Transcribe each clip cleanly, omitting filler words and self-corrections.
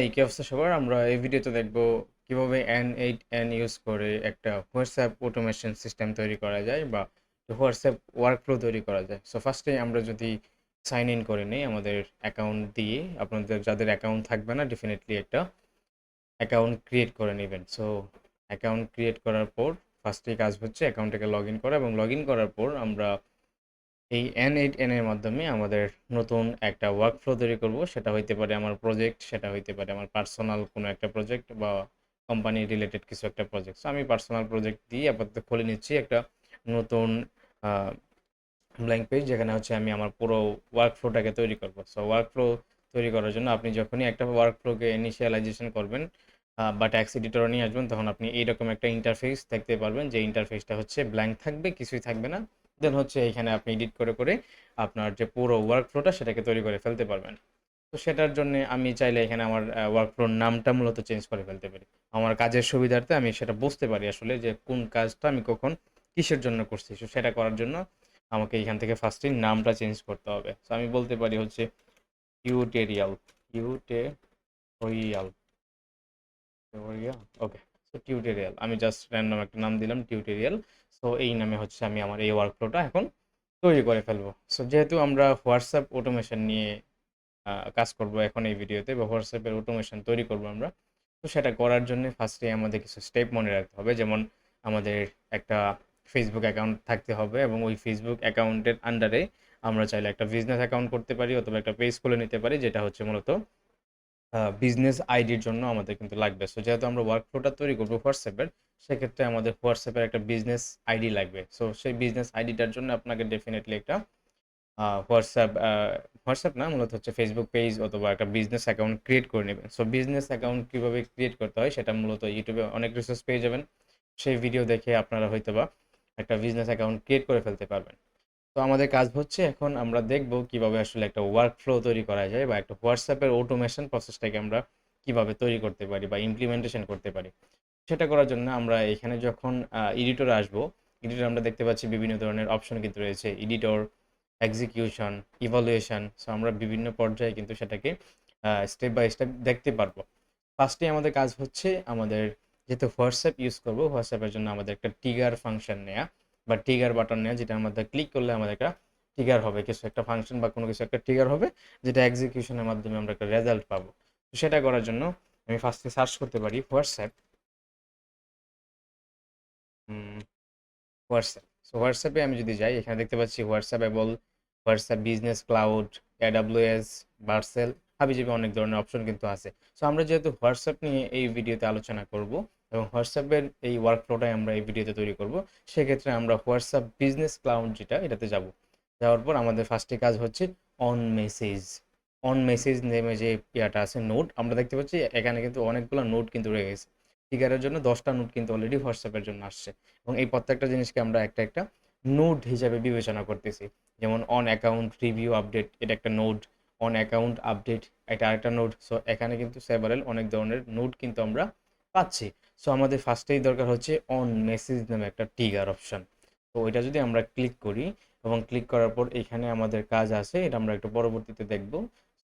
এই কি অবস্থা সবার? আমরা এই ভিডিওতে দেখব কিভাবে N8N ইউজ করে একটা হোয়াটসঅ্যাপ অটোমেশন সিস্টেম তৈরি করা যায় বা হোয়াটসঅ্যাপ ওয়ার্কফ্লো তৈরি করা যায়। সো ফার্স্টে আমরা যদি সাইন ইন করে নিই আমাদের অ্যাকাউন্ট দিয়ে, আপনাদের যাদের অ্যাকাউন্ট থাকবে না ডেফিনেটলি একটা অ্যাকাউন্ট ক্রিয়েট করে নেবেন। সো অ্যাকাউন্ট ক্রিয়েট করার পর ফার্স্টেই কাজ হচ্ছে অ্যাকাউন্টটাকে লগ ইন করা, এবং লগ ইন করার পর আমরা এই N8N এর মাধ্যমে আমাদের নতুন একটা ওয়ার্কফ্লো তৈরি করব। সেটা হইতে পারে আমার প্রজেক্ট, সেটা হইতে পারে আমার পার্সোনাল কোনো একটা প্রজেক্ট বা কোম্পানি রিলেটেড কিছু একটা প্রজেক্ট। সো আমি পার্সোনাল প্রজেক্ট দিয়ে আপাতত খুলে নিচ্ছি একটা নতুন ব্ল্যাঙ্ক পেজ, যেখানে হচ্ছে আমি আমার পুরো ওয়ার্কফ্লোটাকে তৈরি করব। সো ওয়ার্কফ্লো তৈরি করার জন্য আপনি যখনই একটা ওয়ার্কফ্লোকে ইনিশিয়ালাইজেশন করবেন বা ট্যাক্স এডিটরে নিয়ে আসবেন, তখন আপনি এইরকম একটা ইন্টারফেস দেখতে পারবেন, যে ইন্টারফেসটা হচ্ছে ব্ল্যাঙ্ক থাকবে, কিছুই থাকবে না। দেন হচ্ছে এখানে আপনি এডিট করে করে আপনার যে পুরো ওয়ার্কফ্লোটা সেটাকে তৈরি করে ফেলতে পারবেন। তো সেটার জন্য আমি চাইলে এখানে আমার ওয়ার্কফ্লোর নামটা মূলত চেঞ্জ করে ফেলতে পারি। আমার কাজের সুবিধার্থে আমি সেটা বুঝতে পারি আসলে যে কোন কাজটা আমি কখন কিসের জন্য করছি। তো সেটা করার জন্য আমাকে এখান থেকে ফার্স্টেই নামটা চেঞ্জ করতে হবে। তো আমি বলতে পারি হচ্ছে টিউটোরিয়াল, টিউটোরিয়াল, ওকে। সো টিউটোরিয়াল, আমি জাস্ট র্যান্ডম একটা নাম দিলাম টিউটোরিয়াল। সো এই নামে হচ্ছে আমি আমার এই ওয়ার্কফ্লোটা এখন তৈরি করে ফেলবো। সো যেহেতু আমরা হোয়াটসঅ্যাপ অটোমেশন নিয়ে কাজ করব এখন এই ভিডিওতে, বা হোয়াটসঅ্যাপের অটোমেশন তৈরি করব আমরা, তো সেটা করার জন্য ফার্স্টে আমাদের কিছু স্টেপ মনে রাখতে হবে। যেমন আমাদের একটা ফেসবুক অ্যাকাউন্ট থাকতে হবে, এবং ওই ফেসবুক অ্যাকাউন্টের আন্ডারে আমরা চাইলে একটা বিজনেস অ্যাকাউন্ট করতে পারি, অথবা একটা পেজ খুলে নিতে পারি, যেটা হচ্ছে মূলত বিজনেস আইডির জন্য আমাদের কিন্তু লাগবে। সো যেহেতু আমরা ওয়ার্কফ্লোটা তৈরি করবো হোয়াটসঅ্যাপের, সেক্ষেত্রে আমাদের হোয়াটসঅ্যাপের একটা বিজনেস আইডি লাগবে। সো সেই বিজনেস আইডিটার জন্য আপনাকে ডেফিনেটলি একটা হোয়াটসঅ্যাপ, হোয়াটসঅ্যাপ না, মূলত হচ্ছে ফেসবুক পেজ অথবা একটা বিজনেস অ্যাকাউন্ট ক্রিয়েট করে নেবেন। সো বিজনেস অ্যাকাউন্ট কীভাবে ক্রিয়েট করতে হয় সেটা মূলত ইউটিউবে অনেক রিসোর্স পেয়ে যাবেন। সেই ভিডিও দেখে আপনারা হয়তোবা একটা বিজনেস অ্যাকাউন্ট ক্রিয়েট করে ফেলতে পারবেন। তো আমাদের কাজ হচ্ছে এখন আমরা দেখব কিভাবে আসলে একটা ওয়ার্কফ্লো তৈরি করা যায়, বা একটা হোয়াটসঅ্যাপের অটোমেশন প্রসেসটাকে আমরা কিভাবে তৈরি করতে পারি বা ইমপ্লিমেন্টেশন করতে পারি। সেটা করার জন্য আমরা এখানে যখন এডিটরে আসবো, এডিটরে আমরা দেখতে পাচ্ছি বিভিন্ন ধরনের অপশন কিন্তু রয়েছে, এডিটর, এক্সিকিউশন, ইভালুয়েশন। সো আমরা বিভিন্ন পর্যায়ে কিন্তু সেটাকে স্টেপ বাই স্টেপ দেখতে পারবো। ফার্স্টে আমাদের কাজ হচ্ছে আমাদের, যেহেতু হোয়াটসঅ্যাপ ইউজ করবো, হোয়াটসঅ্যাপের জন্য আমাদের একটা ট্রিগার ফাংশন নেওয়া বা ট্রিগার বাটন নেওয়া, যেটা আমাদের ক্লিক করলে আমাদের একটা ট্রিগার হবে, কিছু একটা ফাংশন বা কোনো কিছু একটা ট্রিগার হবে, যেটা এক্সিকিউশনের মাধ্যমে আমরা একটা রেজাল্ট পাবো। তো সেটা করার জন্য আমি ফার্স্টে সার্চ করতে পারি হোয়াটসঅ্যাপ, হোয়াটসঅ্যাপ। সো হোয়াটসঅ্যাপে আমি যদি যাই, এখানে দেখতে পাচ্ছি হোয়াটসঅ্যাপ এবং WhatsApp business cloud, AWS, Vercel, হাবিজাবি অনেক ধরনের অপশন কিন্তু আছে। সো আমরা যেহেতু হোয়াটসঅ্যাপ নিয়ে এই ভিডিওতে আলোচনা করব, এবং হোয়াটসঅ্যাপের এই ওয়ার্কফ্লোটাই আমরা এই ভিডিওতে তৈরি করব, সেক্ষেত্রে আমরা হোয়াটসঅ্যাপ বিজনেস ক্লাউড যেটা, এটাতে যাব। যাওয়ার পর আমাদের ফার্স্টে কাজ হচ্ছে অন মেসেজ। অন মেসেজ নেমে যে ইয়াটা আছে নোট, আমরা দেখতে পাচ্ছি এখানে কিন্তু অনেকগুলো নোট কিন্তু রয়ে গেছে। ফিগারের জন্য 10টা নোট কিন্তু অলরেডি হোয়াটসঅ্যাপের জন্য আসছে, এবং এই প্রত্যেকটা জিনিসকে আমরা একটা একটা নোড হিসাবে বিবেচনা করতেছি। যেমন অন অ্যাকাউন্ট রিভিউ আপডেট, এটা একটা নোড। অন অ্যাকাউন্ট আপডেট, এটা আরেকটা নোড। সো এখানে কিন্তু সেভারেল অনেক ধরনের নোড কিন্তু আমরা পাচ্ছি। সো আমাদের ফার্স্টেই দরকার হচ্ছে অন মেসেজ নামে একটা ট্রিগার অপশন। তো ওইটা যদি আমরা ক্লিক করি, এবং ক্লিক করার পর এখানে আমাদের কাজ আছে, এটা আমরা একটু পরবর্তীতে দেখব।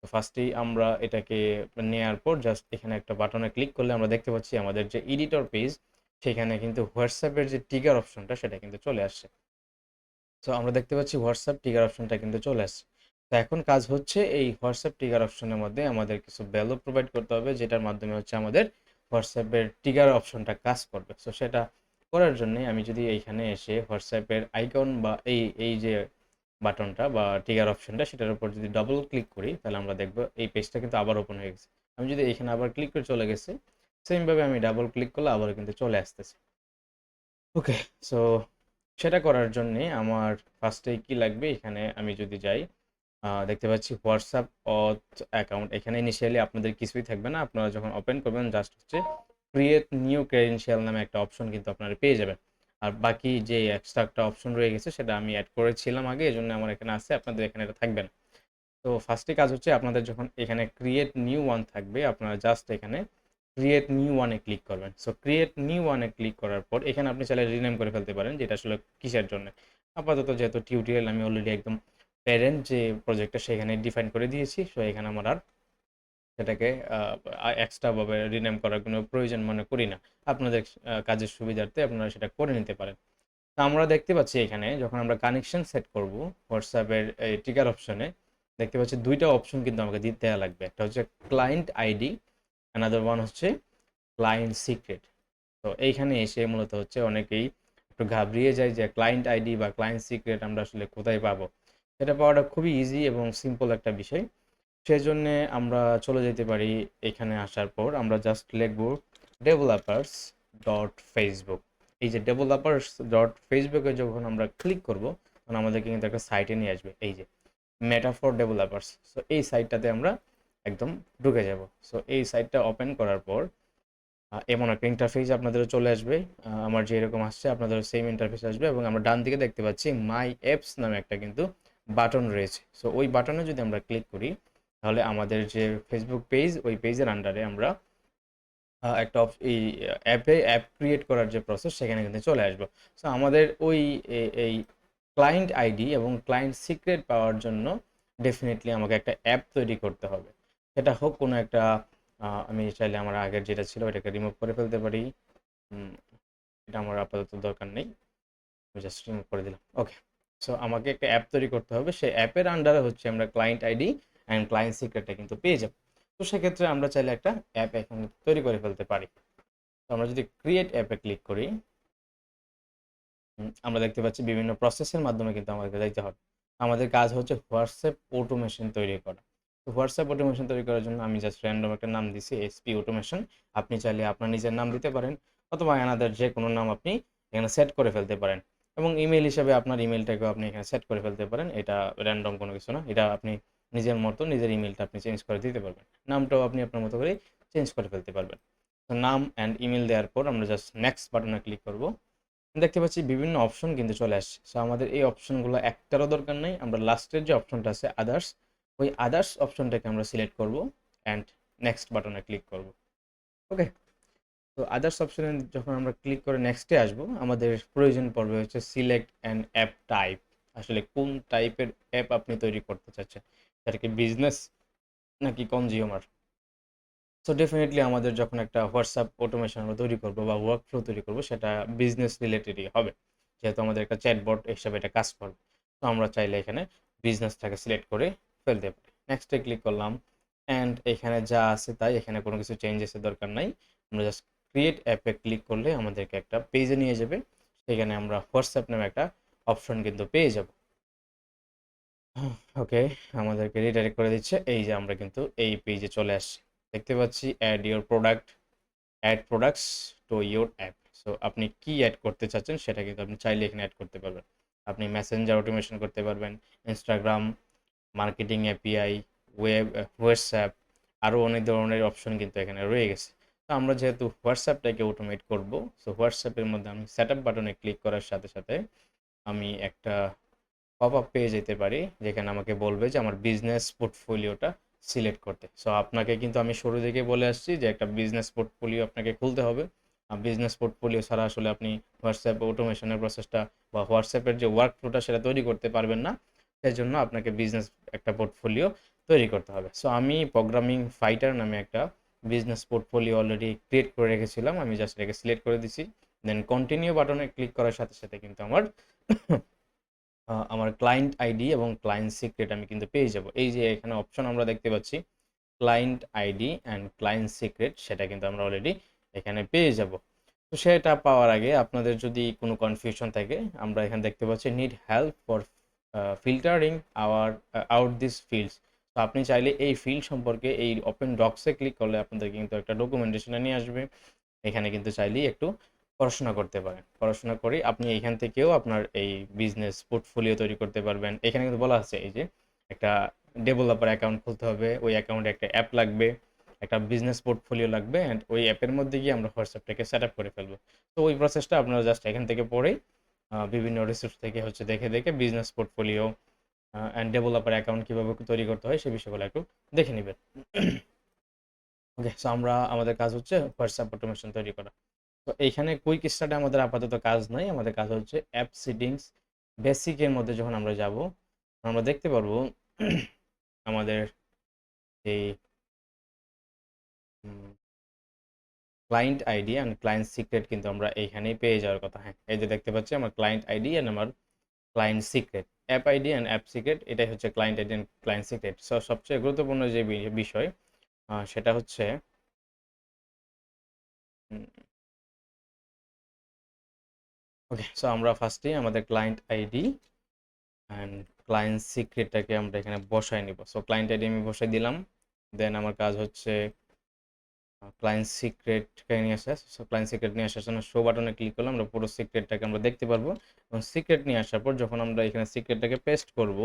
তো ফার্স্টেই আমরা এটাকে নেওয়ার পর জাস্ট এখানে একটা বাটনে ক্লিক করলে আমরা দেখতে পাচ্ছি আমাদের যে এডিটর পেজ, সেখানে কিন্তু হোয়াটসঅ্যাপের যে ট্রিগার অপশনটা সেটা কিন্তু চলে আসছে। সো আমরা দেখতে পাচ্ছি হোয়াটসঅ্যাপ ট্রিগার অপশনটা কিন্তু চলে আসছে। তো এখন কাজ হচ্ছে এই হোয়াটসঅ্যাপ ট্রিগার অপশনের মধ্যে আমাদের কিছু ভ্যালু প্রোভাইড করতে হবে, যেটার মাধ্যমে হচ্ছে আমাদের হোয়াটসঅ্যাপের ট্রিগার অপশনটা কাজ করবে। সো সেটা করার জন্য আমি যদি এইখানে এসে হোয়াটসঅ্যাপের আইকন বা এই এই যে বাটনটা বা ট্রিগার অপশনটা, সেটার উপর যদি ডবল ক্লিক করি, তাহলে আমরা দেখব এই পেজটা কিন্তু আবার ওপেন হয়ে গেছে। আমি যদি এখানে আবার ক্লিক করে চলে গেছে, সেমভাবে আমি ডাবল ক্লিক করলে আবারও কিন্তু চলে আসতেছে। ওকে। সো সেটা করার জন্যে আমার ফার্স্টেই কি লাগবে, এখানে আমি যদি যাই, দেখতে পাচ্ছি হোয়াটসঅ্যাপ অথ অ্যাকাউন্ট। এখানে ইনিশিয়ালি আপনাদের কিছুই থাকবে না, আপনারা যখন ওপেন করবেন জাস্ট হচ্ছে ক্রিয়েট নিউ ক্রেডেনশিয়াল নামে একটা অপশন কিন্তু আপনারা পেয়ে যাবেন। আর বাকি যে এক্সট্রা একটা অপশন রয়ে গেছে সেটা আমি অ্যাড করেছিলাম আগে, এজন্য আমার এখানে আছে, আপনাদের এখানে এটা থাকবে না। তো ফার্স্টে কাজ হচ্ছে আপনাদের যখন এখানে ক্রিয়েট নিউ ওয়ান থাকবে, আপনারা জাস্ট এখানে ক্রিয়েট নিউ ওয়ানে ক্লিক করবেন। সো ক্রিয়েট নিউ ওয়ানে ক্লিক করার পর এখানে আপনি চাইলে রিনেম করে ফেলতে পারেন, যেটা আসলে কিসের জন্য। আপাতত যেহেতু টিউটোরিয়াল আমি অলরেডি একদম প্যারেন্ট যে প্রজেক্টটা সেখানে ডিফাইন করে দিয়েছি, সো এখানে আমার আর সেটাকে এক্সট্রাভাবে রিনেম করার কোনো প্রয়োজন মনে করি না। আপনাদের কাজের সুবিধার্থে আপনারা সেটা করে নিতে পারেন। তো আমরা দেখতে পাচ্ছি এখানে যখন আমরা কানেকশন সেট করব হোয়াটসঅ্যাপের এই ট্রিগার অপশনে, দেখতে পাচ্ছি ২ টা অপশন কিন্তু আমাকে দেয়া লাগবে। একটা হচ্ছে ক্লায়েন্ট আইডি, অ্যানাদার ওয়ান হচ্ছে ক্লায়েন্ট সিক্রেট। তো এইখানে এসে মূলত হচ্ছে অনেকেই একটু ঘাবড়িয়ে যায় যে ক্লায়েন্ট আইডি বা ক্লায়েন্ট সিক্রেট আমরা আসলে কোথায় পাবো? সেটা পাওয়াটা খুবই ইজি এবং সিম্পল একটা বিষয়। সেজন্যে আমরা চলে যেতে পারি, এখানে আসার পর আমরা জাস্ট লিখব developers.facebook। এই যে developers.facebook এ যখন আমরা ক্লিক করব, তখন আমাদেরকে কিন্তু একটা সাইটে নিয়ে আসবে। এই যে মেটা ফর ডেভেলপার্স। সো এই সাইটটাতে আমরা একদম ঢুকে যাব। সো এই সাইটটা ওপেন করার পর এমন একটা ইন্টারফেস আপনাদেরও চলে আসবে। আমার যেরকম আসছে আপনাদেরও সেম ইন্টারফেস আসবে এবং আমরা ডান দিকে দেখতে পাচ্ছি মাই অ্যাপস নামে একটা কিন্তু বাটন রয়েছে। সো ওই বাটনে যদি আমরা ক্লিক করি, তাহলে আমাদের যে ফেসবুক পেজ, ওই পেজের আন্ডারে আমরা একটা এই অ্যাপ ক্রিয়েট করার যে প্রসেস, সেখানে কিন্তু চলে আসবো। সো আমাদের ওই এই ক্লায়েন্ট আইডি এবং ক্লায়েন্ট সিক্রেট পাওয়ার জন্য ডেফিনেটলি আমাকে একটা অ্যাপ তৈরি করতে হবে। সেটা হোক কোনো একটা, আমি চাইলে আমার আগের যেটা ছিল ওটাকে রিমুভ করে ফেলতে পারি। এটা আমার আপাতত দরকার নেই, আমি জাস্ট রিমুভ করে দিলাম। ওকে। সো আমাকে একটা অ্যাপ তৈরি করতে হবে, সেই অ্যাপের আন্ডারে হচ্ছে আমরা ক্লায়েন্ট আইডি অ্যান্ড ক্লায়েন্ট সিক্রেটটা কিন্তু পেয়ে যাব। তো সেক্ষেত্রে আমরা চাইলে একটা অ্যাপ এখানে তৈরি করে ফেলতে পারি। তো আমরা যদি ক্রিয়েট অ্যাপে ক্লিক করি, আমরা দেখতে পাচ্ছি বিভিন্ন প্রসেসের মাধ্যমে কিন্তু আমাদেরকে যাইতে হবে। আমাদের কাজ হচ্ছে হোয়াটসঅ্যাপ অটোমেশন তৈরি করা। তো হোয়াটসঅ্যাপ অটোমেশন তৈরি করার জন্য আমি জাস্ট র্যান্ডম একটা নাম দিছি, এসপি অটোমেশন। আপনি চাইলে আপনার নিজের নাম দিতে পারেন, অথবা অ্যানাদার যে কোনো নাম আপনি এখানে সেট করে ফেলতে পারেন। এবং ইমেল হিসাবে আপনার ইমেলটাকেও আপনি এখানে সেট করে ফেলতে পারেন। এটা র্যান্ডম কোনো কিছু না, এটা আপনি নিজের মতো নিজের ইমেলটা আপনি চেঞ্জ করে দিতে পারবেন। নামটাও আপনি আপনার মতো করে চেঞ্জ করে ফেলতে পারবেন। তো নাম অ্যান্ড ইমেল দেওয়ার পর আমরা জাস্ট নেক্সট বাটনে ক্লিক করব। দেখতে পাচ্ছি বিভিন্ন অপশন কিন্তু চলে আসছে। সো আমাদের এই অপশনগুলো একটারও দরকার নেই। আমরা লাস্টের যে অপশনটা আছে আদার্স, ওই আদার্স অপশনটাকে আমরা সিলেক্ট করব অ্যান্ড নেক্সট বাটনে ক্লিক করব। ওকে। তো আদার্স অপশনে যখন আমরা ক্লিক করে নেক্সটে আসব, আমাদের প্রয়োজন পড়বে হচ্ছে সিলেক্ট অ্যান্ড অ্যাপ টাইপ। আসলে কোন টাইপের অ্যাপ আপনি তৈরি করতে চাচ্ছেন, সেটা কি বিজনেস নাকি কনজিউমার? সো ডেফিনেটলি আমাদের যখন একটা হোয়াটসঅ্যাপ অটোমেশন আমরা তৈরি করবো বা ওয়ার্ক ফ্লো তৈরি করবো, সেটা বিজনেস রিলেটেডই হবে, যেহেতু আমাদের একটা চ্যাটবট হিসাবে এটা কাজ করবে। তো আমরা চাইলে এখানে বিজনেসটাকে সিলেক্ট করে ফেলতে পারি। নেক্সটে ক্লিক করলাম অ্যান্ড এখানে যা আছে তাই, এখানে কোনো কিছু চেঞ্জেসের দরকার নাই। আমরা জাস্ট ক্রিয়েট অ্যাপে ক্লিক করলে আমাদেরকে একটা পেজে নিয়ে যাবে। সেখানে আমরা হোয়াটসঅ্যাপ নামে একটা অপশন কিন্তু পেয়ে যাব। ওকে, আমাদেরকে রিডাইরেক্ট করে দিচ্ছে। এই যে আমরা কিন্তু এই পেজে চলে আসছি। দেখতে পাচ্ছি add products to your app. So আপনি কি অ্যাড করতে চাচ্ছেন সেটা কিন্তু আপনি চাইলে এখানে অ্যাড করতে পারবেন। আপনি মেসেঞ্জার অটোমেশন করতে পারবেন, ইনস্টাগ্রাম মার্কেটিং এপিআই, হোয়াটসঅ্যাপ, আরও অনেক ধরনের অপশন কিন্তু এখানে রয়ে গেছে। তো আমরা যেহেতু হোয়াটসঅ্যাপটাকে অটোমেট করব, সো হোয়াটসঅ্যাপের মধ্যে আমি সেট আপ বাটনে ক্লিক করার সাথে সাথে আমি একটা পপ আপ পেয়ে যেতে পারি, যেখানে আমাকে বলবে যে আমার বিজনেস পোর্টফোলিওটা সিলেক্ট করতে। সো আপনাকে কিন্তু আমি শুরু থেকে বলে আসছি যে একটা বিজনেস পোর্টফোলিও আপনাকে খুলতে হবে। বিজনেস পোর্টফোলিও ছাড়া আসলে আপনি হোয়াটসঅ্যাপ অটোমেশনের প্রসেসটা বা হোয়াটসঅ্যাপের যে ওয়ার্ক ফ্লোটা সেটা তৈরি করতে পারবেন না। সেই জন্য আপনাকে বিজনেস একটা পোর্টফোলিও তৈরি করতে হবে। সো আমি প্রোগ্রামিং ফাইটার নামে একটা বিজনেস পোর্টফোলিও অলরেডি ক্রিয়েট করে রেখেছিলাম, আমি জাস্ট এটাকে সিলেক্ট করে দিছি। দেন কন্টিনিউ বাটনে ক্লিক করার সাথে সাথে কিন্তু আমার ক্লায়েন্ট আইডি এবং ক্লায়েন্ট সিক্রেট আমি কিন্তু পেয়ে যাব। এই যে এখানে অপশন আমরা দেখতে পাচ্ছি client ID and client secret, সেটা কিন্তু আমরা অলরেডি এখানে পেয়ে যাব। তো সেটা পাওয়ার আগে আপনাদের যদি কোনো কনফিউশন থাকে, আমরা এখানে দেখতে পাচ্ছি need help for filtering out this fields. তো আপনি চাইলে এই ফিল্ড সম্পর্কে এই ওপেন ডক্সে ক্লিক করলে আপনাদের কিন্তু একটা ডকুমেন্টেশনে নিয়ে আসবে। এখানে কিন্তু চাইলেই একটু পড়াশোনা করতে পারেন। পড়াশোনা করে আপনি এখান থেকেও আপনার এই বিজনেস পোর্টফোলিও তৈরি করতে পারবেন। এখানে কিন্তু বলা আছে এই যে একটা ডেভেলপার অ্যাকাউন্ট খুলতে হবে, ওই অ্যাকাউন্টে একটা অ্যাপ লাগবে, একটা বিজনেস পোর্টফোলিও লাগবে অ্যান্ড ওই অ্যাপের মধ্যে গিয়ে আমরা হোয়াটসঅ্যাপটাকে সেট আপ করে ফেলবো। তো ওই প্রসেসটা আপনারা জাস্ট এখান থেকে পড়েই বিভিন্ন রিসোর্স থেকে হচ্ছে দেখে দেখে business portfolio and developer account কীভাবে তৈরি করতে হয় সেই বিষয়গুলো একটু দেখে নেবেন। ওকে, সো আমাদের কাজ হচ্ছে হোয়াটসঅ্যাপ অটোমেশন তৈরি করা। তো এইখানে কুইক স্টার্টে আমাদের আপাতত কাজ নাই, আমাদের কাজ হচ্ছে অ্যাপ সেটিংস বেসিকের মধ্যে যখন আমরা যাব, আমরা দেখতে পারবো আমাদের এই client ID and client secret কিন্তু আমরা এইখানেই পেয়ে যাওয়ার কথা। হ্যাঁ, এই যে দেখতে পাচ্ছি আমার ক্লায়েন্ট আইডি অ্যান্ড আমার client secret, app ID and app secret, এটাই হচ্ছে client ID and client secret. So সবচেয়ে গুরুত্বপূর্ণ যে বিষয় সেটা হচ্ছে ওকে। সো আমরা ফার্স্টেই আমাদের ক্লায়েন্ট আইডি অ্যান্ড ক্লায়েন্ট সিক্রেটটাকে আমরা এখানে বসায় নিব। সো ক্লায়েন্ট আইডি আমি বসাই দিলাম, দেন আমার কাজ হচ্ছে ক্লায়েন্ট সিক্রেটকে নিয়ে আসা। সো ক্লায়েন্ট সিক্রেট নিয়ে আসার জন্য শো বাটনে ক্লিক করলে আমরা পুরো সিক্রেটটাকে আমরা দেখতে পারবো। এবং সিক্রেট নিয়ে আসার পর যখন আমরা এখানে সিক্রেটটাকে পেস্ট করব,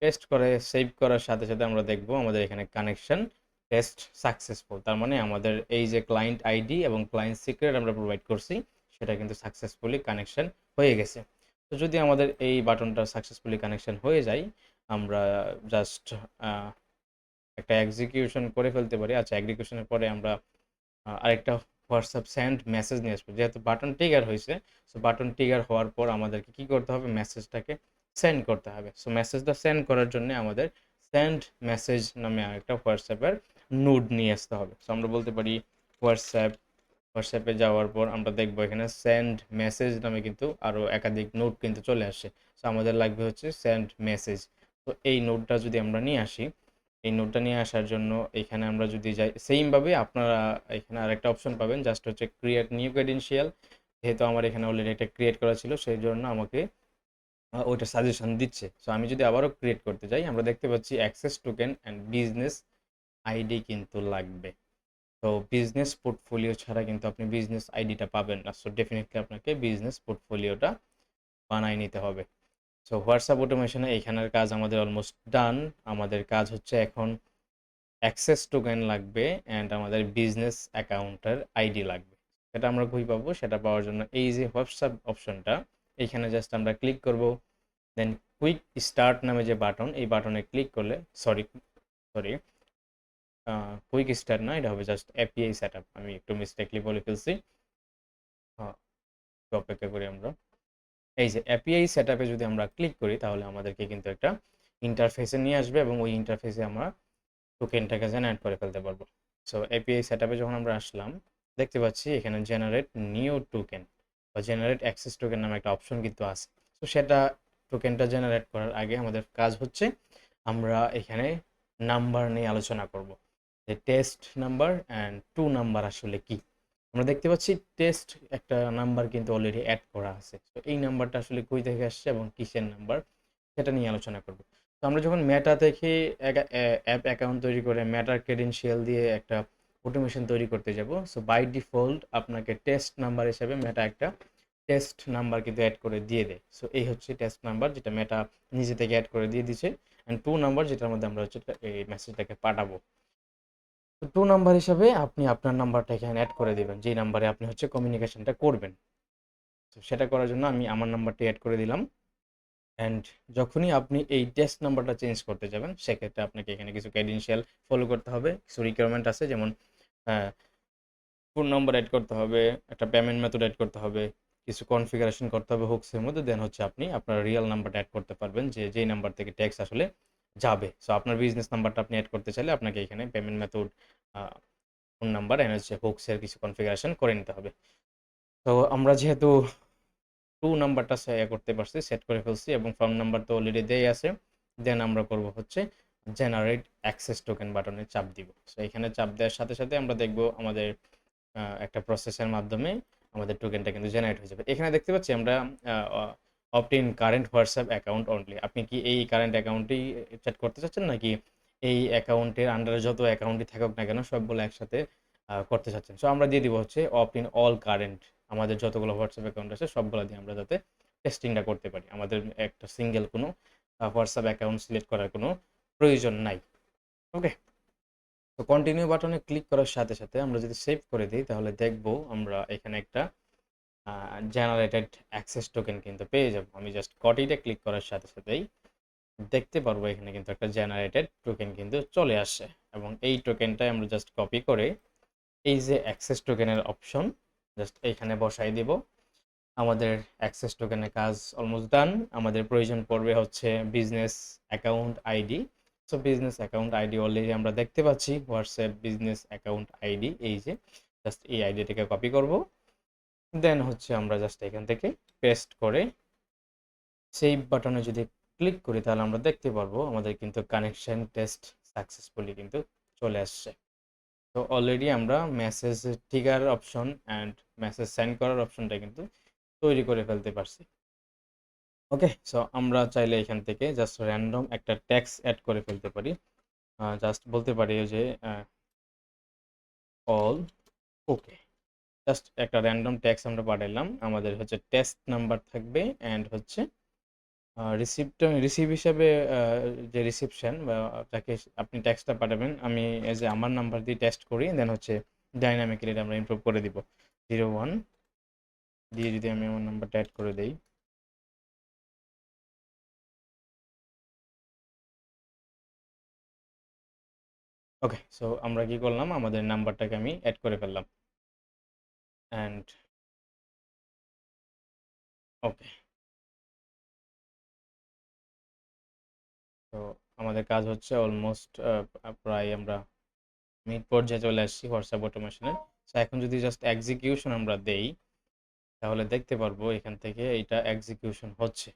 পেস্ট করে সেভ করার সাথে সাথে আমরা দেখব আমাদের এখানে কানেকশন টেস্ট সাকসেসফুল। তার মানে আমাদের এই যে ক্লায়েন্ট আইডি এবং ক্লায়েন্ট সিক্রেট আমরা প্রোভাইড করছি সেটা কিন্তু সাকসেসফুলি কানেকশন হয়ে গেছে। তো যদি আমাদের এই বাটনটা সাকসেসফুলি কানেকশন হয়ে যায়, আমরা জাস্ট একটা এক্সিকিউশন করে ফেলতে পারি। আচ্ছা, এক্সিকিউশনের পরে আমরা আরেকটা হোয়াটসঅ্যাপ সেন্ড মেসেজ নিয়ে আসবো। যেহেতু বাটন ট্রিগার হয়েছে, সো বাটন ট্রিগার হওয়ার পর আমাদেরকে কি করতে হবে, মেসেজটাকে সেন্ড করতে হবে। সো মেসেজটা সেন্ড করার জন্য আমাদের সেন্ড মেসেজ নামে আরেকটা হোয়াটসঅ্যাপের নোড নিয়ে আসতে হবে। সো আমরা বলতে পারি হোয়াটসঅ্যাপে যাওয়ার পর আমরা দেখবো এখানে সেন্ড মেসেজ নামে কিন্তু আরও একাধিক নোট কিন্তু চলে আসে। সো আমাদের লাগবে হচ্ছে সেন্ড মেসেজ। তো এই নোটটা যদি আমরা নিয়ে আসি, এই নোটটা নিয়ে আসার জন্য এখানে আমরা যদি যাই, সেইমভাবে আপনারা এখানে আরেকটা অপশন পাবেন, জাস্ট হচ্ছে ক্রিয়েট নিউ ক্রেডেনশিয়াল। যেহেতু আমার এখানে অলরেডি একটা ক্রিয়েট করা ছিল, সেই জন্য আমাকে ওইটা সাজেশন দিচ্ছে। সো আমি যদি আবারও ক্রিয়েট করতে যাই, আমরা দেখতে পাচ্ছি access token and business ID কিন্তু লাগবে। তো বিজনেস পোর্টফোলিও ছাড়া কিন্তু আপনি বিজনেস আইডিটা পাবেন না। সো ডেফিনেটলি আপনাকে বিজনেস পোর্টফোলিওটা বানায় নিতে হবে। সো হোয়াটসঅ্যাপ অটোমেশনে এখানের কাজ আমাদের অলমোস্ট ডান। আমাদের কাজ হচ্ছে এখন অ্যাক্সেস টোকেন লাগবে অ্যান্ড আমাদের বিজনেস অ্যাকাউন্টের আইডি লাগবে। সেটা আমরা কই পাবো? সেটা পাওয়ার জন্য এই যে হোয়াটসঅ্যাপ অপশনটা, এইখানে জাস্ট আমরা ক্লিক করব। দেন কুইক স্টার্ট নামে যে বাটন, এই বাটনে ক্লিক করলে সরি কুইক স্টার্ট না, এটা হবে জাস্ট এপিআই সেট আপ। আমি একটু মিস্টেকলি বলে ফেলছি। একটু অপেক্ষা করি আমরা। এই যে এপিআই সেট আপে যদি আমরা ক্লিক করি, তাহলে আমাদেরকে কিন্তু একটা ইন্টারফেসে নিয়ে আসবে এবং ওই ইন্টারফেসে আমরা টোকেনটাকে জেনারেট করে ফেলতে পারবো। সো এপিআই সেটআপে যখন আমরা আসলাম, দেখতে পাচ্ছি এখানে জেনারেট নিউ টোকেন বা জেনারেট অ্যাক্সেস টোকেন নামে একটা অপশন কিন্তু আছে। তো সেটা টোকেনটা জেনারেট করার আগে আমাদের কাজ হচ্ছে আমরা এখানে নাম্বার নিয়ে আলোচনা করব, যে test number and two number আসলে কি। আমরা দেখতে পাচ্ছি টেস্ট একটা নাম্বার কিন্তু অলরেডি অ্যাড করা আছে। তো এই নাম্বারটা আসলে কই থেকে আসছে এবং কিসের নাম্বার, সেটা নিয়ে আলোচনা করব। তো আমরা যখন মেটা থেকে অ্যাপ অ্যাকাউন্ট তৈরি করে মেটার ক্রেডেনশিয়াল দিয়ে একটা অটোমেশন তৈরি করতে যাব, সো বাই ডিফল্ট আপনাকে টেস্ট নাম্বার হিসেবে মেটা একটা টেস্ট নাম্বার কিন্তু অ্যাড করে দিয়ে দেয়। সো এই হচ্ছে টেস্ট নাম্বার, যেটা মেটা নিজে থেকে অ্যাড করে দিয়ে দিচ্ছে। অ্যান্ড টু নাম্বার, যেটার মধ্যে আমরা হচ্ছে এই মেসেজটাকে পাঠাবো। তো টু নাম্বার হিসাবে আপনি আপনার নাম্বারটা এখানে অ্যাড করে দেবেন, যেই নাম্বারে আপনি হচ্ছে কমিউনিকেশনটা করবেন। তো সেটা করার জন্য আমি আমার নাম্বারটি অ্যাড করে দিলাম। অ্যান্ড যখনই আপনি এই টেস্ট নাম্বারটা চেঞ্জ করতে যাবেন, সেক্ষেত্রে আপনাকে এখানে কিছু ক্রেডেনশিয়াল ফলো করতে হবে। কিছু রিকোয়ারমেন্ট আছে, যেমন ফোন নাম্বার অ্যাড করতে হবে, একটা পেমেন্ট মেথড অ্যাড করতে হবে, কিছু কনফিগারেশন করতে হবে হুকসের মধ্যে। দেন হচ্ছে আপনি আপনার রিয়েল নাম্বারটা অ্যাড করতে পারবেন, যে যেই নাম্বার থেকে ট্যাক্স আসলে যাবে। সো আপনার বিজনেস নাম্বারটা আপনি অ্যাড করতে চাইলে আপনাকে এখানে payment method, phone number and হচ্ছে হুকসের কিছু কনফিগারেশন করে নিতে হবে। তো আমরা যেহেতু টু নাম্বারটা করতে পারছি, সেট করে ফেলছি এবং ফোন নাম্বার তো অলরেডি দেই আছে। দেন আমরা করব হচ্ছে জেনারেট অ্যাক্সেস টোকেন বাটনে চাপ দিব। সো এখানে চাপ দেওয়ার সাথে সাথে আমরা দেখব আমাদের একটা প্রসেসের মাধ্যমে আমাদের টোকেনটা কিন্তু জেনারেট হয়ে যাবে। এখানে দেখতে পাচ্ছি আমরা opt in current WhatsApp account only. আপনি কি এই কারেন্ট অ্যাকাউন্টেই চ্যাট করতে চাচ্ছেন, নাকি এই অ্যাকাউন্টের আন্ডারে যত অ্যাকাউন্টই থাকুক না কেন সবগুলো একসাথে করতে চাচ্ছেন? সো আমরা দিয়ে দিব হচ্ছে অপ্ট ইন অল কারেন্ট। আমাদের যতগুলো হোয়াটসঅ্যাপ অ্যাকাউন্ট আছে সবগুলো দিয়ে আমরা যাতে টেস্টিংটা করতে পারি। আমাদের একটা সিঙ্গেল কোনো হোয়াটসঅ্যাপ অ্যাকাউন্ট সিলেক্ট করার কোনো প্রয়োজন নাই। ওকে। তো কন্টিনিউ বাটনে ক্লিক করার সাথে সাথে আমরা যদি সেভ করে দিই, তাহলে দেখব আমরা এখানে একটা জেনারেটেড অ্যাক্সেস টোকেন কিন্তু পেয়ে যাব। আমি জাস্ট কটিতে ক্লিক করার সাথে সাথেই দেখতে পারবো এখানে কিন্তু একটা জেনারেটেড টোকেন কিন্তু চলে আসে। এবং এই টোকেনটাই আমরা জাস্ট কপি করে এই যে অ্যাক্সেস টোকেনের অপশন, জাস্ট এইখানে বসাই দিব। আমাদের অ্যাক্সেস টোকেনের কাজ অলমোস্ট ডান। আমাদের প্রয়োজন পড়বে হচ্ছে business account ID so business account ID already আমরা দেখতে পাচ্ছি হোয়াটসঅ্যাপ বিজনেস অ্যাকাউন্ট আইডি, এই যে জাস্ট এই আইডিটাকে কপি করব, দেন হচ্ছে আমরা জাস্ট এখান থেকে পেস্ট করে সেভ বাটনে যদি ক্লিক করি তাহলে আমরা দেখতে পারবো আমাদের কিন্তু কানেকশন টেস্ট সাকসেসফুলি কিন্তু চলে আসছে। তো অলরেডি আমরা message trigger option and message send করার অপশনটা কিন্তু তৈরি করে ফেলতে পারছি। ওকে, সো আমরা চাইলে এখান থেকে জাস্ট র্যান্ডম একটা ট্যাক্স অ্যাড করে ফেলতে পারি। জাস্ট বলতে পারি যে অল ওকে, জাস্ট একটা র্যান্ডম ট্যাক্স আমরা পাঠালাম, আমাদের হচ্ছে টেস্ট নাম্বার থাকবে অ্যান্ড হচ্ছে রিসিভ হিসাবে যে রিসিপশন বা যাকে আপনি ট্যাক্সটা পাঠাবেন, আমি এজ এ আমার নাম্বার দিয়ে টেস্ট করি, দেন হচ্ছে ডাইনামিক্যালি আমরা ইমপ্রুভ করে দিব 01 দিয়ে যদি আমি আমার নাম্বারটা অ্যাড করে দেই। ওকে, সো আমরা কি করলাম, আমাদের নাম্বারটাকে আমি অ্যাড করে ফেললাম অ্যান্ড ওকে। তো আমাদের কাজ হচ্ছে অলমোস্ট প্রায় আমরা মিড পর্যায়ে চলে আসছি হোয়াটসঅ্যাপ অটোমেশনের। সো এখন যদি জাস্ট এক্সিকিউশন আমরা দেই তাহলে দেখতে পারবো এখান থেকে এটা এক্সিকিউশন হচ্ছে।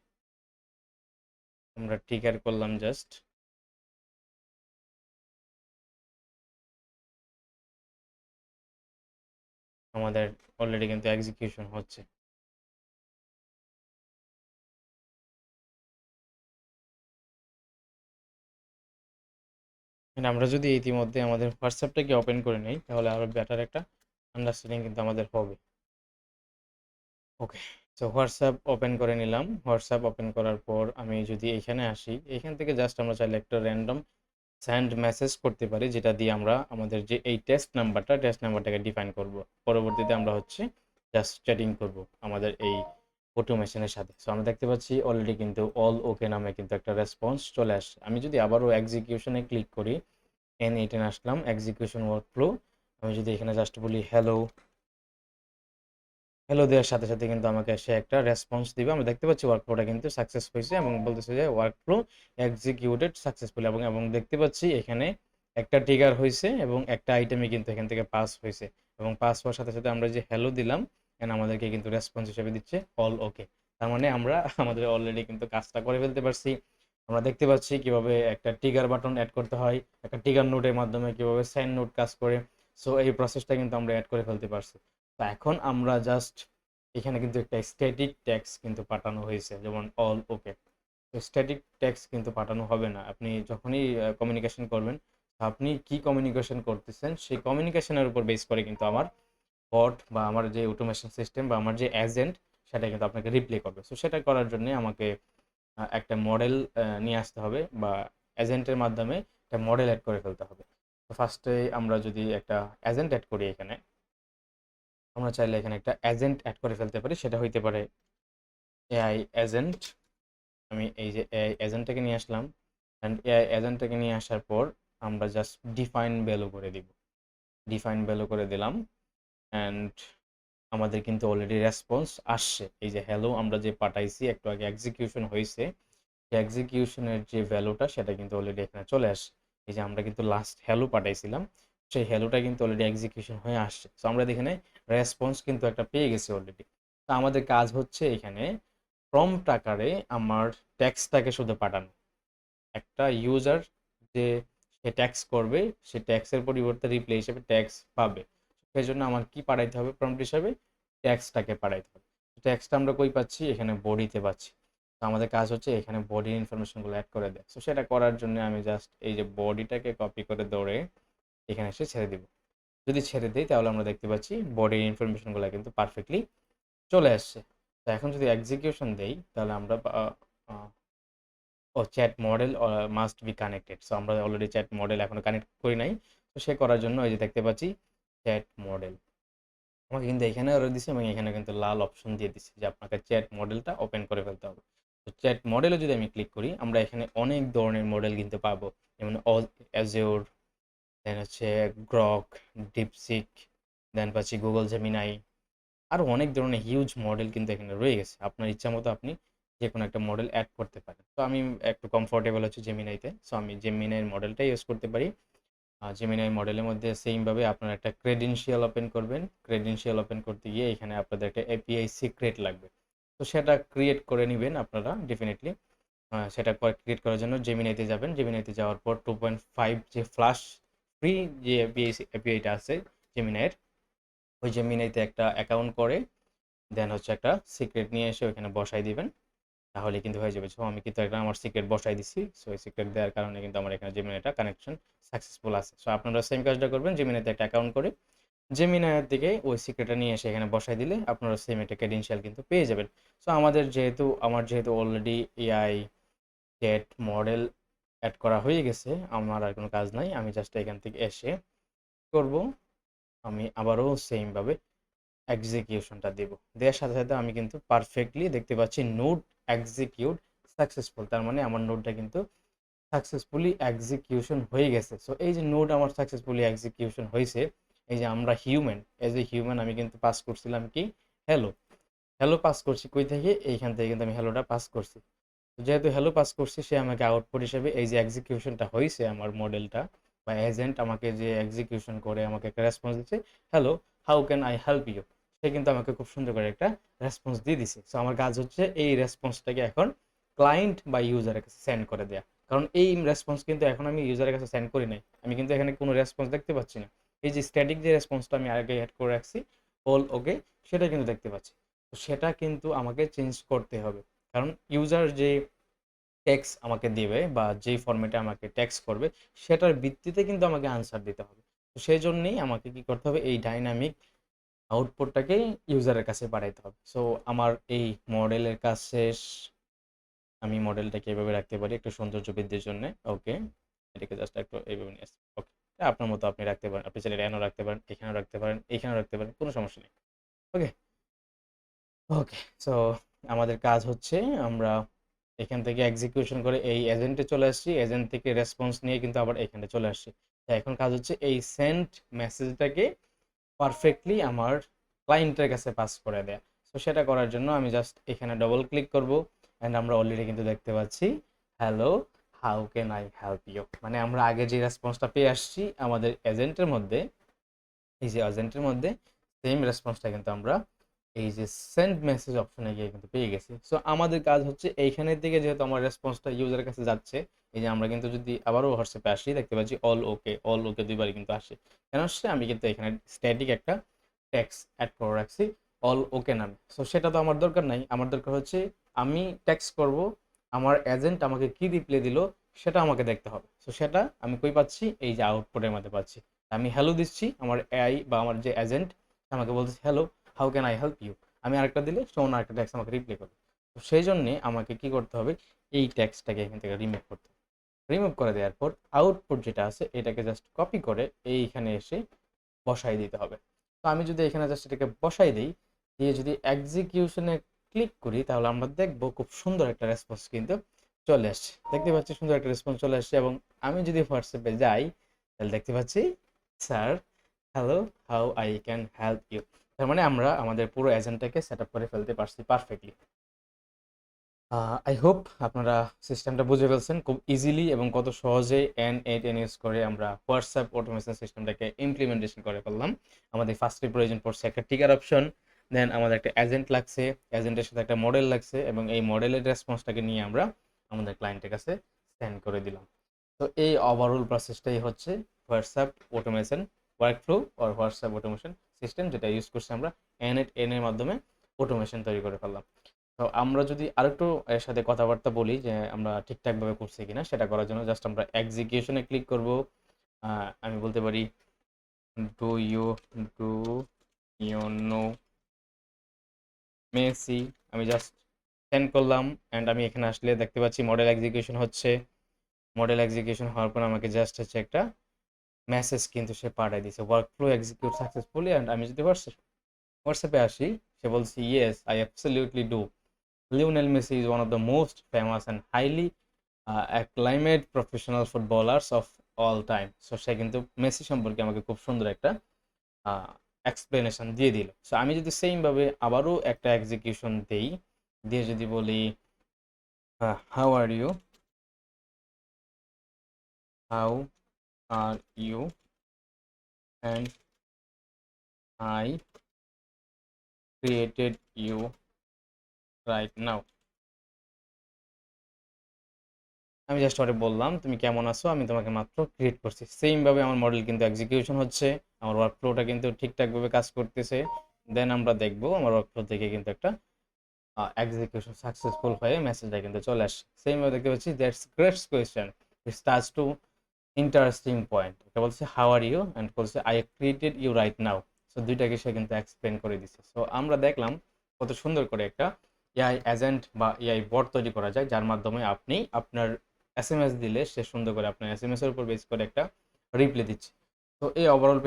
আমরা ট্রিগার করলাম জাস্ট, আমাদের অলরেডি কিন্তু এক্সিকিউশন হচ্ছে। আমরা যদি ইতিমধ্যে আমাদের হোয়াটসঅ্যাপটাকে ওপেন করে নিই তাহলে আরো বেটার একটা আন্ডারস্ট্যান্ডিং কিন্তু আমাদের হবে। ওকে, সো হোয়াটসঅ্যাপ ওপেন করে নিলাম। হোয়াটসঅ্যাপ ওপেন করার পর আমি যদি এখানে আসি, এখান থেকে জাস্ট আমরা চাইলে একটা র্যান্ডম সেন্ড মেসেজ করতে পারি, যেটা দিয়ে আমরা আমাদের যে এই টেস্ট নাম্বারটাকে ডিফাইন করব। পরবর্তীতে আমরা হচ্ছে জাস্ট চ্যাটিং করব আমাদের এই অটোমেশনের সাথে। সো আমরা দেখতে পাচ্ছি অলরেডি কিন্তু অল ওকে নামে কিন্তু একটা রেসপন্স চলে আসছে। আমি যদি আবারও এক্সিকিউশনে ক্লিক করি, N18 আসলাম, এক্সিকিউশন ওয়ার্কফ্লো, আমি যদি এখানে জাস্ট বলি হ্যালো, হ্যালো দেওয়ার সাথে সাথে কিন্তু আমাকে সে একটা রেসপন্স দিবে। আমরা দেখতে পাচ্ছি ওয়ার্কফ্লোটা কিন্তু সাকসেস হয়েছে এবং বলতেছে যে ওয়ার্কফ্লো এক্সিকিউটেড সাকসেসফুলি, এবং দেখতে পাচ্ছি এখানে একটা ট্রিগার হয়েছে এবং একটা আইটেমই কিন্তু এখান থেকে পাস হয়েছে, এবং পাস হওয়ার সাথে সাথে আমরা যে হ্যালো দিলাম এন্ড আমাদেরকে কিন্তু রেসপন্স হিসেবে দিচ্ছে অল ওকে। তার মানে আমরা আমাদের অলরেডি কিন্তু কাজটা করে ফেলতে পারছি। আমরা দেখতে পাচ্ছি কিভাবে একটা ট্রিগার বাটন অ্যাড করতে হয়, একটা ট্রিগার নোটের মাধ্যমে কিভাবে সেন্ড নোট কাজ করে। সো এই প্রসেসটা কিন্তু আমরা অ্যাড করে ফেলতে পারছি। তো এখন আমরা জাস্ট এখানে কিন্তু একটা স্ট্যাটিক ট্যাক্স কিন্তু পাঠানো হয়েছে, যেমন অল ওকে। তো স্ট্যাটিক ট্যাক্স কিন্তু পাঠানো হবে না। আপনি যখনই কমিউনিকেশন করবেন, আপনি কি কমিউনিকেশন করতেছেন সেই কমিউনিকেশনের উপর বেস করে কিন্তু আমার বট বা আমার যে অটোমেশন সিস্টেম বা আমার যে এজেন্ট সেটা কিন্তু আপনাকে রিপ্লে করবে। সো সেটা করার জন্য আমাকে একটা মডেল নিয়ে আসতে হবে বা এজেন্টের মাধ্যমে একটা মডেল অ্যাড করে ফেলতে হবে। তো ফার্স্টে আমরা যদি একটা এজেন্ট অ্যাড করি এখানে, আমরা চাইলে এখানে একটা এজেন্ট অ্যাড করে ফেলতে পারি, সেটা হইতে পারে এআই এজেন্ট। আমি এই যে এআই এজেন্টটাকে নিয়ে আসলাম অ্যান্ড এআই এজেন্টটাকে নিয়ে আসার পর আমরা জাস্ট ডিফাইন ভ্যালু করে দিব, ডিফাইন ভ্যালু করে দিলাম অ্যান্ড আমাদের কিন্তু অলরেডি রেসপন্স আসছে। এই যে হ্যালো আমরা যে পাঠাইছি একটু আগে এক্সিকিউশন হয়েছে, সেই এক্সিকিউশনের যে ভ্যালুটা সেটা কিন্তু অলরেডি এখানে চলে আসছে। এই যে আমরা কিন্তু লাস্ট হ্যালো পাঠাইছিলাম, সেই হ্যালোটা কিন্তু অলরেডি এক্সিকিউশন হয়ে আসছে। তো আমরা এখানে রেসপন্স কিন্তু একটা পেয়ে গেছি অলরেডি। তো আমাদের কাজ হচ্ছে এখানে প্রম্পট আকারে আমার ট্যাক্সটাকে শুধু পাঠানো। একটা ইউজার যে সে ট্যাক্স করবে, সে ট্যাক্সের পরিবর্তে রিপ্লাই হিসেবে ট্যাক্স পাবে। সেই জন্য আমার কি পাঠাইতে হবে প্রম্পট হিসাবে, ট্যাক্সটাকে পাঠাইতে হবে। ট্যাক্সটা আমরা কই পাচ্ছি, এখানে বডিতে পাচ্ছি। তো আমাদের কাজ হচ্ছে এখানে বডির ইনফরমেশনগুলো অ্যাড করে দেয়। তো সেটা করার জন্য আমি জাস্ট এই যে বডিটাকে কপি করে ধরে এখানে এসে ছেড়ে দিব। যদি ছেড়ে দিই তাহলে আমরা দেখতে পাচ্ছি বডির ইনফরমেশনগুলো কিন্তু পারফেক্টলি চলে আসছে। তো এখন যদি এক্সিকিউশন দেই তাহলে আমরা chat model must be connected. So আমরা অলরেডি চ্যাট মডেল এখনো কানেক্ট করি নাই। তো সে করার জন্য এই যে দেখতে পাচ্ছি চ্যাট মডেল আমাকে কিন্তু এখানে আরো দিছে এবং এখানে কিন্তু লাল অপশন দিয়ে দিচ্ছে যে আপনাকে চ্যাট মডেলটা ওপেন করে ফেলতে হবে। তো চ্যাট মডেলে যদি আমি ক্লিক করি আমরা এখানে অনেক ধরনের মডেল কিন্তু পাবো, যেমন অ্যাজিওর, দেন হচ্ছে গ্রক, ডিপসিক, দেন পাচ্ছি গুগল জেমিনাই, আরো অনেক ধরনের হিউজ মডেল কিন্তু এখানে রয়ে গেছে। আপনার ইচ্ছা মতো আপনি যেকোনো একটা মডেল অ্যাড করতে পারেন। তো আমি একটু কমফোর্টেবল হচ্ছে জেমিনাইতে। সো আমি জেমিনাইয়ের মডেলটা ইউজ করতে পারি। জেমিনাই মডেলের মধ্যে সেইমভাবে আপনারা একটা ক্রেডেনশিয়াল ওপেন করবেন। ক্রেডেনশিয়াল ওপেন করতে গিয়ে এখানে আপনাদের একটা এপিআই সিক্রেট লাগবে। তো সেটা ক্রিয়েট করে নিবেন আপনারা ডেফিনিটলি। সেটা ক্রিয়েট করার জন্য জেমিনাইতে যাবেন। জেমিনাইতে যাওয়ার পর 2.5 যে ফ্ল্যাশ ফ্রি যে এপিআইটা আছে জেমিনাইয়ের, ওই জেমিনাইতে একটা অ্যাকাউন্ট করে দেন হচ্ছে একটা সিক্রেট নিয়ে এসে ওইখানে বসাই দিবেন। তাহলে কিন্তু হয়ে যাবে। সো আমি কিন্তু একটা আমার সিক্রেট বসাই দিচ্ছি। সো এই সিক্রেট দেওয়ার কারণে কিন্তু আমার এখানে জেমিনাইটা কানেকশন সাকসেসফুল আছে। সো আপনারা সেম কাজটা করবেন, জেমিনাইতে একটা অ্যাকাউন্ট করে জেমিনাইয়ের দিকে ওই সিক্রেটটা নিয়ে এসে এখানে বসাই দিলে আপনারা সেম একটা ক্রেডেনশিয়াল কিন্তু পেয়ে যাবেন। সো আমার যেহেতু already AI chat model add করা হয়ে গেছে, আমার আর কোনো কাজ নাই। আমি জাস্ট এখান থেকে এসে করব, আমি আবারও সেমভাবে এক্সিকিউশনটা দেব। দেওয়ার সাথে সাথে আমি কিন্তু পারফেক্টলি দেখতে পাচ্ছি নোড এক্সিকিউট সাকসেসফুল। তার মানে আমার নোডটা কিন্তু সাকসেসফুলি এক্সিকিউশন হয়ে গেছে। সো এই যে নোড আমার সাকসেসফুলি এক্সিকিউশন হয়েছে, এই যে আমরা হিউম্যান, এজ এ হিউম্যান আমি কিন্তু পাস করছিলাম কি, হ্যালো। হ্যালো পাস করছি কই থেকে, এইখান থেকে কিন্তু আমি হ্যালোটা পাস করছি। যেহেতু হ্যালো পাস করছি, সে আমাকে আউটপুট হিসেবে এই যে এক্সিকিউশনটা হয়েছে আমার মডেলটা বা এজেন্ট আমাকে যে এক্সিকিউশন করে আমাকে একটা রেসপন্স দিচ্ছে, hello how can I help you, সে কিন্তু আমাকে খুব সুন্দর করে একটা রেসপন্স দিয়ে দিছে। সো আমার কাজ হচ্ছে এই রেসপন্সটাকে এখন ক্লায়েন্ট বা ইউজারের কাছে সেন্ড করে দেয়া। কারণ এই রেসপন্স কিন্তু এখন আমি ইউজারের কাছে সেন্ড করি নাই, আমি কিন্তু এখানে কোনো রেসপন্স দেখতে পাচ্ছি না। এই যে স্ট্যাটিক যে রেসপন্সটা আমি আগে অ্যাড করে রাখছি অল ওকে, সেটা কিন্তু দেখতে পাচ্ছি। তো সেটা কিন্তু আমাকে চেঞ্জ করতে হবে। কারণ ইউজার যে টেক্সট আমাকে দিবে বা যেই ফরম্যাটে আমাকে টেক্সট করবে, সেটার ভিত্তিতে কিন্তু আমাকে আনসার দিতে হবে। তো সেই জন্যই আমাকে কি করতে হবে, এই ডাইনামিক আউটপুটটাকে ইউজারের কাছে পাঠাইতে হবে। সো আমার এই মডেলের কাজ শেষ। আমি মডেলটাকে এভাবে রাখতে পারি একটু সৌন্দর্য বৃদ্ধির জন্য। ওকে, এটাকে জাস্ট একটু এইভাবে নিয়ে আসি। ওকে, আপনার মতো আপনি রাখতে পারেন, আপনি চাইলে এখানেও রাখতে পারেন, এখানেও রাখতে পারেন, এখানেও রাখতে পারেন, কোনো সমস্যা নেই। ওকে। ওকে, সো আমাদের কাজ হচ্ছে আমরা এখান থেকে এক্সিকিউশন করে এই এজেন্টে চলে আসছি, এজেন্ট থেকে রেসপন্স নিয়ে কিন্তু আবার এখানে চলে আসছি। তো এখন কাজ হচ্ছে এই সেন্ট মেসেজটাকে পারফেক্টলি আমার ক্লায়েন্টের কাছে পাস করে দেয়া। সো সেটা করার জন্য আমি জাস্ট এখানে ডবল ক্লিক করব অ্যান্ড আমরা অলরেডি কিন্তু দেখতে পাচ্ছি hello how can I help you, মানে আমরা আগে যে রেসপন্সটা পেয়ে আসছি আমাদের এজেন্টের মধ্যে, এই যে এজেন্টের মধ্যে সেম রেসপন্সটা কিন্তু আমরা এই যে সেন্ড মেসেজ অপশনে গিয়ে কিন্তু পেয়ে গেছি। সো আমাদের কাজ হচ্ছে এইখানের দিকে, যেহেতু আমার রেসপন্সটা ইউজারের কাছে যাচ্ছে, এই যে আমরা কিন্তু যদি আবারও হোয়াটসঅ্যাপে আসি দেখতে পাচ্ছি অল ওকে দুইবারই কিন্তু আসে। কেন আসছে, আমি কিন্তু এখানে স্ট্যাটিক একটা টেক্সট অ্যাড করে রাখছি অল ওকে নামে। সো সেটা তো আমার দরকার নাই, আমার দরকার হচ্ছে আমি টেক্সট করব, আমার এজেন্ট আমাকে কি রিপ্লাই দিল সেটা আমাকে দেখতে হবে। সো সেটা আমি কই পাচ্ছি, এই যে আউটপুটের মধ্যে পাচ্ছি। আমি হ্যালো দিচ্ছি, আমার এআই বা আমার যে এজেন্ট আমাকে বলতেছে hello how can I help you. আমি আরেকটা দিলে সে অন্য আরেকটা ট্যাক্স আমাকে রিপ্লাই করবে। তো সেই জন্যে আমাকে কি করতে হবে, এই ট্যাক্সটাকে এখান থেকে রিমুভ করতে হবে। রিমুভ করে দেওয়ার পর আউটপুট যেটা আছে এটাকে জাস্ট কপি করে এইখানে এসে বসাই দিতে হবে। তো আমি যদি এখানে জাস্ট এটাকে বসাই দিই, দিয়ে যদি এক্সিকিউশনে ক্লিক করি, তাহলে আমরা দেখবো খুব সুন্দর একটা রেসপন্স কিন্তু চলে আসছে। দেখতে পাচ্ছি সুন্দর একটা রেসপন্স চলে আসছে। এবং আমি যদি হোয়াটসঅ্যাপে যাই, তাহলে দেখতে পাচ্ছি sir hello how I can help you. তার মানে আমরা আমাদের পুরো এজেন্টটাকে সেট আপ করে ফেলতে পারছি পারফেক্টলি। আই হোপ আপনারা সিস্টেমটা বুঝে ফেলছেন খুব ইজিলি এবং কত সহজে N8N ইউজ করে আমরা হোয়াটসঅ্যাপ অটোমেশন সিস্টেমটাকে ইমপ্লিমেন্টেশন করে ফেললাম। আমাদের ফার্স্টে প্রয়োজন পড়ছে একটা টিকার অপশন, দেন আমাদের একটা এজেন্ট লাগছে, এজেন্টের সাথে একটা মডেল লাগছে, এবং এই মডেলের রেসপন্সটাকে নিয়ে আমরা আমাদের ক্লায়েন্টের কাছে সেন্ড করে দিলাম। তো এই ওভারঅল প্রসেসটাই হচ্ছে হোয়াটসঅ্যাপ অটোমেশন ওয়ার্কফ্লো আর হোয়াটসঅ্যাপ অটোমেশন সিস্টেম, যেটা ইউজ করছি আমরা N8N এর মাধ্যমে অটোমেশন তৈরি করে ফেললাম। তো আমরা যদি আরেকটু এর সাথে কথাবার্তা বলি যে আমরা ঠিকঠাকভাবে করছি কিনা, সেটা করার জন্য জাস্ট আমরা এক্সিকিউশনে ক্লিক করব। আমি বলতে পারি do you do you know Messi, আমি জাস্ট সেন্ড করলাম অ্যান্ড আমি এখানে আসলে দেখতে পাচ্ছি মডেল এক্সিকিউশন হচ্ছে। মডেল এক্সিকিউশন হওয়ার পর আমাকে জাস্ট হচ্ছে একটা মেসেজ কিন্তু সে পাঠিয়ে দিয়েছে work flow execute successfully. And আমি যদি হোয়াটসঅ্যাপে আসি, সে বলছে yes I absolutely do, Lionel Messi is one of the most famous and highly acclaimed professional footballers of all time. So সে কিন্তু মেসি সম্পর্কে আমাকে খুব সুন্দর একটা এক্সপ্লেনেশন দিয়ে দিল। সো আমি যদি সেমভাবে আবারও একটা এক্সিকিউশন দেই, দিয়ে যদি বলি How are you? How are you? And I created you right now. আমি জাস্ট ওরে বললাম তুমি কেমন আছো, আমি তোমাকে মাত্র ক্রিয়েট করছি। সেম ভাবে আমার মডেল কিন্তু এক্সিকিউশন হচ্ছে, আমার ওয়ার্ক ফ্লোটা কিন্তু ঠিকঠাকভাবে কাজ করতেছে। দেন আমরা দেখবো আমার ওয়ার্ক ফ্লো থেকে কিন্তু একটা এক্সিকিউশন সাকসেসফুল হয়ে মেসেজটা কিন্তু চলে আসে। সেম ভাবে দেখতে পাচ্ছি that's great question, it starts to interesting point. এটা বলছে হাউ আর ইউ অ্যান্ড বলছে I created you right now. So দুইটাকে সে কিন্তু এক্সপ্লেন করে দিচ্ছে। সো আমরা দেখলাম কত সুন্দর করে একটা এআই এজেন্ট বা এআই বট তৈরি করা যায়, যার মাধ্যমে আপনি আপনার এসএমএস দিলে সে সুন্দর করে আপনার এসএমএস এর উপর বেস করে একটা রিপ্লাই দিচ্ছে। তো এই ওভারঅল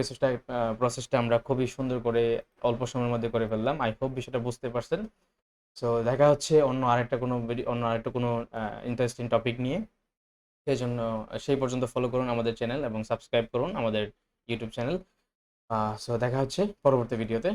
প্রসেসটা আমরা খুবই সুন্দর করে অল্প সময়ের মধ্যে করে ফেললাম। আই হোপ বিষয়টা বুঝতে পারছেন। সো দেখা হচ্ছে অন্য আরেকটা কোনো ইন্টারেস্টিং টপিক নিয়ে। সেজন্য সেই পর্যন্ত ফলো করুন আমাদের চ্যানেল এবং সাবস্ক্রাইব করুন আমাদের ইউটিউব চ্যানেল। সো দেখা হচ্ছে পরবর্তী ভিডিওতে।